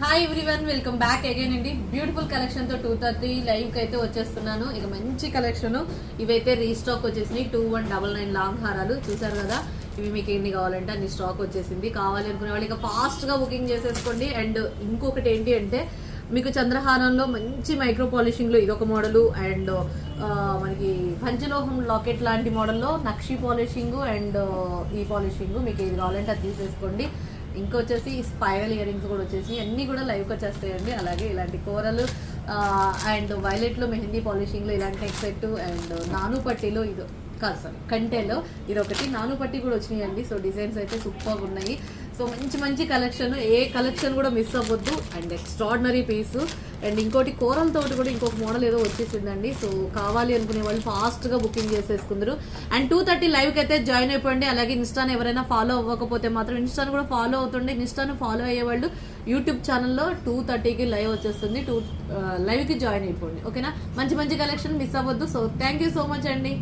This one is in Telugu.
Hi everyone, welcome back again అండి. బ్యూటిఫుల్ కలెక్షన్ తో 2:30 లైవ్ కి అయితే వచ్చేస్తున్నాను. ఇక మంచి కలెక్షన్ ఇవైతే రీస్టాక్ వచ్చేసినాయి. 2199 లాంగ్ హారాలు చూసారు కదా. ఇవి మీకు ఎన్ని కావాలంటే అన్ని స్టాక్ వచ్చేసింది. కావాలి అనుకునే వాళ్ళు ఇక ఫాస్ట్ గా బుకింగ్ చేసేసుకోండి. అండ్ ఇంకొకటి ఏంటి అంటే మీకు చంద్రహారంలో మంచి మైక్రో పాలిషింగ్ లో ఇదొక మోడల్, అండ్ మనకి పంచలోహం లాకెట్ లాంటి మోడల్లో నక్షి పాలిషింగ్ అండ్ ఈ పాలిషింగ్ మీకు ఏది కావాలంటే అది తీసేసుకోండి. ఇంకొచ్చేసి స్పైరల్ ఇయర్ రింగ్స్ కూడా వచ్చేసి అన్ని కూడా లైవ్కి వచ్చేస్తాయండి. అలాగే ఇలాంటి కూరలు అండ్ వైలెట్లో మెహందీ పాలిషింగ్లో ఇలాంటి నెక్ సెట్, అండ్ నాను పట్టీలో ఇది కాదు సారీ కంటెలో ఇది ఒకటి, నాను పట్టి కూడా వచ్చినాయండి. సో డిజైన్స్ అయితే సూపర్గా ఉన్నాయి. సో మంచి మంచి కలెక్షన్, ఏ కలెక్షన్ కూడా మిస్ అవ్వద్దు. And extraordinary piece. అండ్ ఇంకోటి కూరలతోటి కూడా ఇంకొక మోడల్ ఏదో వచ్చేసిందండి. సో కావాలి అనుకునే వాళ్ళు ఫాస్ట్గా బుకింగ్ చేసేసుకుందరు. అండ్ 2:30 లైవ్కి అయితే జాయిన్ అయిపోండి. అలాగే ఇన్స్టాను ఎవరైనా ఫాలో అవ్వకపోతే మాత్రం ఇన్స్టాను కూడా ఫాలో అవుతుండే. ఇన్స్టాను ఫాలో అయ్యేవాళ్ళు యూట్యూబ్ ఛానల్లో 2:30కి లైవ్ వచ్చేస్తుంది. లైవ్కి జాయిన్ అయిపోండి. ఓకేనా, మంచి మంచి కలెక్షన్ మిస్ అవ్వద్దు. So thank you so much అండి.